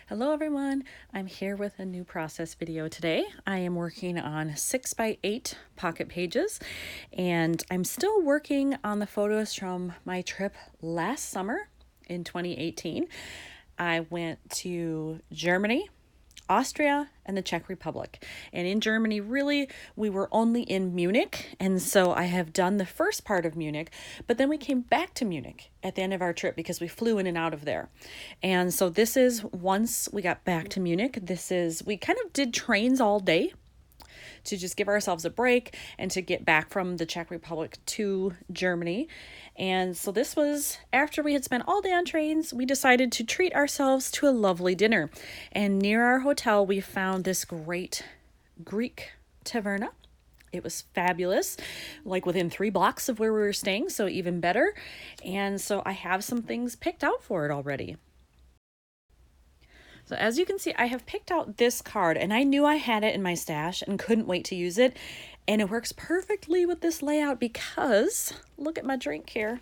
Hello everyone, I'm here with a new process video today. I am working on 6x8 pocket pages and I'm still working on the photos from my trip last summer in 2018. I went to Germany, Austria, and the Czech Republic. And in Germany, really, we were only in Munich. And so I have done the first part of Munich, but then we came back to Munich at the end of our trip because we flew in and out of there. And so this is once we got back to Munich, we kind of did trains all day to just give ourselves a break and to get back from the Czech Republic to Germany. And so this was after we had spent all day on trains, we decided to treat ourselves to a lovely dinner. And near our hotel, we found this great Greek taverna. It was fabulous, like within 3 blocks of where we were staying, so even better. And so I have some things picked out for it already. So as you can see, I have picked out this card and I knew I had it in my stash and couldn't wait to use it. And it works perfectly with this layout because look at my drink here.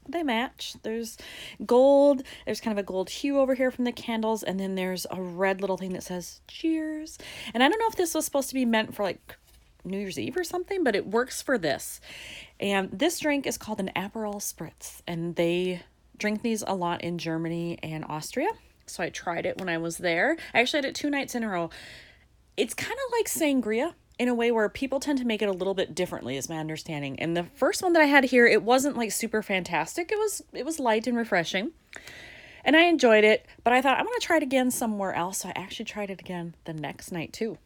They match. There's gold. There's kind of a gold hue over here from the candles. And then there's a red little thing that says cheers. And I don't know if this was supposed to be meant for like New Year's Eve or something, but it works for this. And this drink is called an Aperol Spritz. And they drink these a lot in Germany and Austria. So I tried it when I was there. I actually had it 2 nights in a row. It's kind of like sangria in a way where people tend to make it a little bit differently, is my understanding. And the first one that I had here, it wasn't like super fantastic. It was light and refreshing. And I enjoyed it, but I thought I'm going to try it again somewhere else. So I actually tried it again the next night too.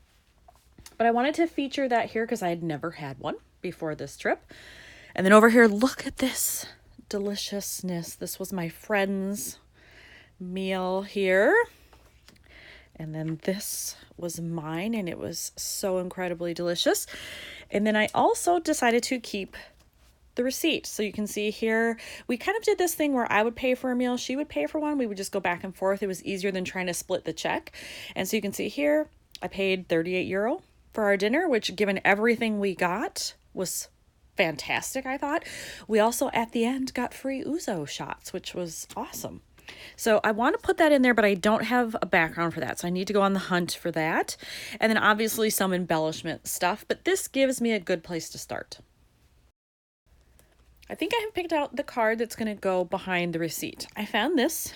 But I wanted to feature that here because I had never had one before this trip. And then over here, look at this deliciousness. This was my friend's meal here, and then this was mine, and it was so incredibly delicious. And then I also decided to keep the receipt, so you can see here we kind of did this thing where I would pay for a meal, she would pay for one, we would just go back and forth. It was easier than trying to split the check. And so you can see here I paid 38 euro for our dinner, which given everything we got was fantastic. I thought we also at the end got free ouzo shots, which was awesome. So I want to put that in there, but I don't have a background for that. So I need to go on the hunt for that. And then obviously some embellishment stuff, but this gives me a good place to start. I think I have picked out the card that's going to go behind the receipt. I found this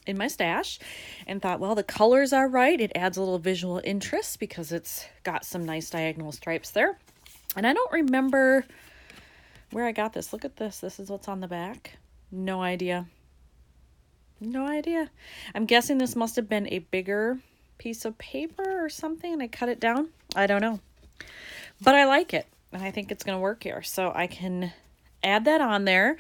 in my stash and thought, well, the colors are right. It adds a little visual interest because it's got some nice diagonal stripes there. And I don't remember where I got this. Look at this. This is what's on the back. No idea. No idea. I'm guessing this must have been a bigger piece of paper or something and I cut it down. I don't know. But I like it and I think it's going to work here. So I can add that on there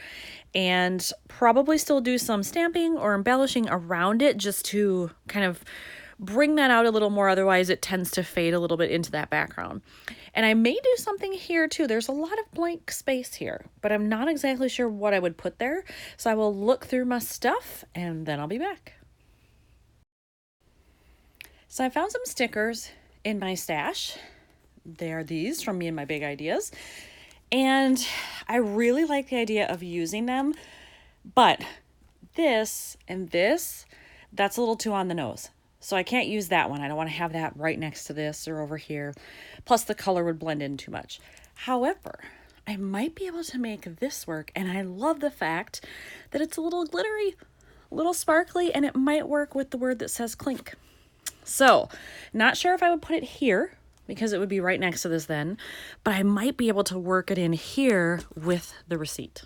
and probably still do some stamping or embellishing around it just to kind of bring that out a little more. Otherwise it tends to fade a little bit into that background. And I may do something here too. There's a lot of blank space here, but I'm not exactly sure what I would put there. So I will look through my stuff and then I'll be back. So I found some stickers in my stash. They are these from me and my big ideas. And I really like the idea of using them, but this and this, that's a little too on the nose. So I can't use that one. I don't want to have that right next to this or over here. Plus the color would blend in too much. However, I might be able to make this work. And I love the fact that it's a little glittery, a little sparkly, and it might work with the word that says Clink. So not sure if I would put it here because it would be right next to this then, but I might be able to work it in here with the receipt.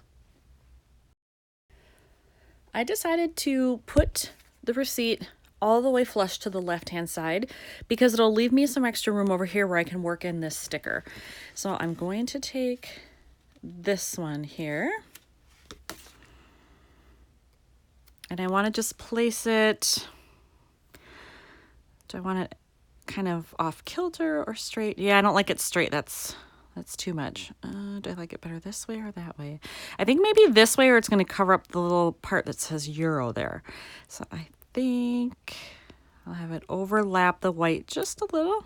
I decided to put the receipt all the way flush to the left-hand side because it'll leave me some extra room over here where I can work in this sticker. So I'm going to take this one here and I want to just place it. Do I want it kind of off kilter or straight? Yeah, I don't like it straight. That's too much. Do I like it better this way or that way? I think maybe this way, or it's going to cover up the little part that says Euro there. So I think I'll have it overlap the white just a little.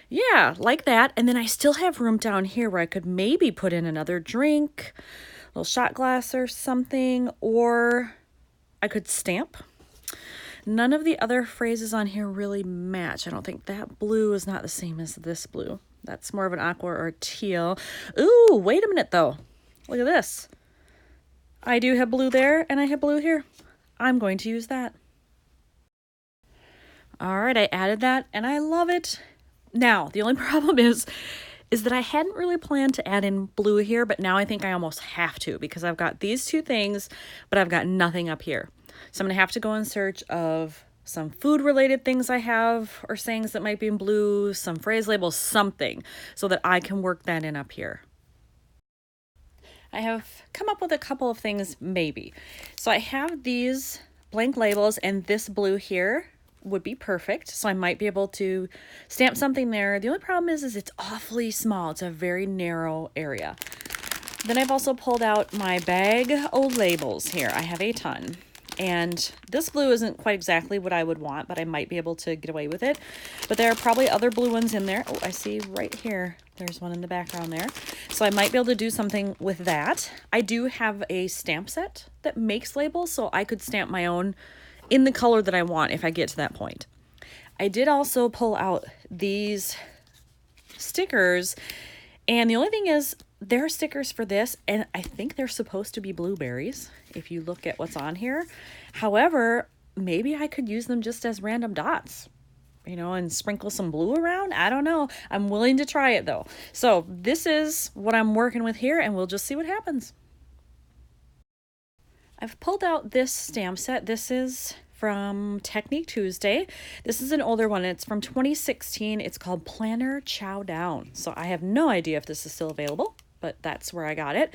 Yeah, like that. And then I still have room down here where I could maybe put in another drink, a little shot glass or something, or I could stamp. None of the other phrases on here really match. I don't think that blue is not the same as this blue. That's more of an aqua or teal. Ooh, wait a minute though. Look at this. I do have blue there and I have blue here. I'm going to use that. All right, I added that and I love it. Now, the only problem is that I hadn't really planned to add in blue here, but now I think I almost have to because I've got these two things, but I've got nothing up here. So I'm gonna have to go in search of some food related things I have or sayings that might be in blue, some phrase labels, something, so that I can work that in up here. I have come up with a couple of things maybe. So I have these blank labels and this blue here would be perfect. So I might be able to stamp something there. The only problem is it's awfully small. It's a very narrow area. Then I've also pulled out my bag of labels here. I have a ton. And this blue isn't quite exactly what I would want, but I might be able to get away with it. But there are probably other blue ones in there. Oh, I see right here. There's one in the background there. So I might be able to do something with that. I do have a stamp set that makes labels, so I could stamp my own in the color that I want if I get to that point. I did also pull out these stickers, and the only thing is there are stickers for this, and I think they're supposed to be blueberries if you look at what's on here. However, maybe I could use them just as random dots, you know, and sprinkle some blue around. I don't know. I'm willing to try it though. So this is what I'm working with here, and we'll just see what happens. I've pulled out this stamp set. This is from Technique Tuesday. This is an older one. It's from 2016. It's called Planner Chow Down. So I have no idea if this is still available, but that's where I got it.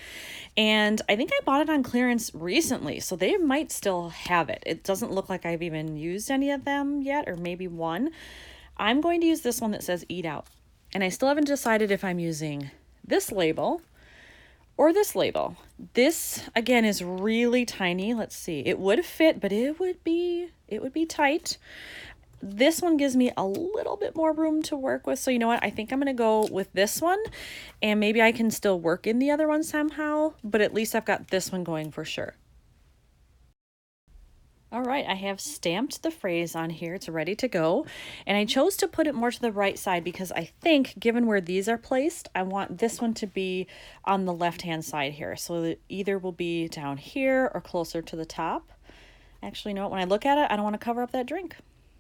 And I think I bought it on clearance recently, so they might still have it. It doesn't look like I've even used any of them yet, or maybe one. I'm going to use this one that says Eat Out. And I still haven't decided if I'm using this label or this label. This again is really tiny. Let's see. It would fit, but it would be tight. This one gives me a little bit more room to work with. So you know what? I think I'm going to go with this one, and maybe I can still work in the other one somehow, but at least I've got this one going for sure. All right, I have stamped the phrase on here. It's ready to go. And I chose to put it more to the right side because I think, given where these are placed, I want this one to be on the left-hand side here. So it either will be down here or closer to the top. Actually, you know what? When I look at it, I don't want to cover up that drink.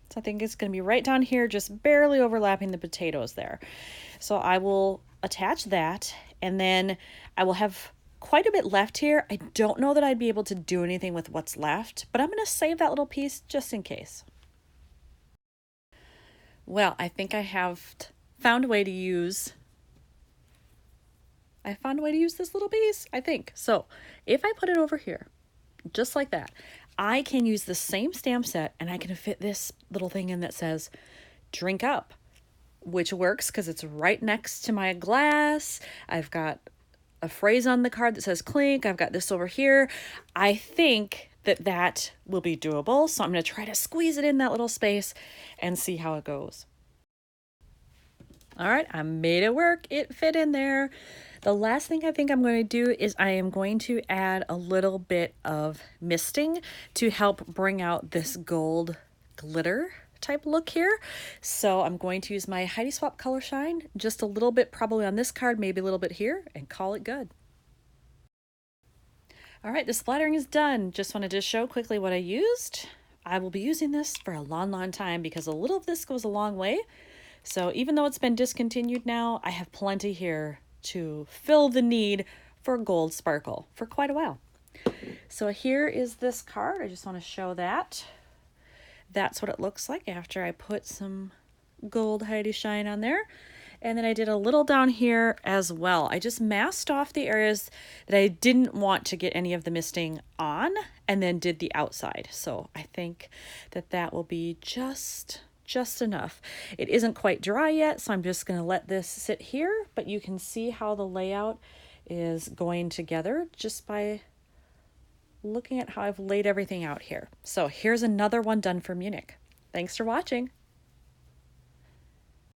So I think it's going to be right down here, just barely overlapping the potatoes there. So I will attach that, and then I will have quite a bit left here. I don't know that I'd be able to do anything with what's left, but I'm going to save that little piece just in case. Well, I think I have found a way to use this little piece, I think. So if I put it over here, just like that, I can use the same stamp set and I can fit this little thing in that says drink up, which works because it's right next to my glass. I've got a phrase on the card that says Clink. I've got this over here. I think that will be doable. So I'm going to try to squeeze it in that little space and see how it goes. All right, I made it work. It fit in there. The last thing I think I'm going to do is I am going to add a little bit of misting to help bring out this gold glitter type look here. So I'm going to use my Heidi Swapp Color Shine, just a little bit probably on this card, maybe a little bit here, and call it good. All right, the splattering is done. Just wanted to show quickly what I used. I will be using this for a long time because a little of this goes a long way. So even though it's been discontinued now, I have plenty here to fill the need for gold sparkle for quite a while. So here is this card. I just want to show that. That's what it looks like after I put some gold Heidi Shine on there. And then I did a little down here as well. I just masked off the areas that I didn't want to get any of the misting on and then did the outside. So I think that will be just enough. It isn't quite dry yet, so I'm just going to let this sit here, but you can see how the layout is going together just by looking at how I've laid everything out here. So here's another one done for Munich. Thanks for watching.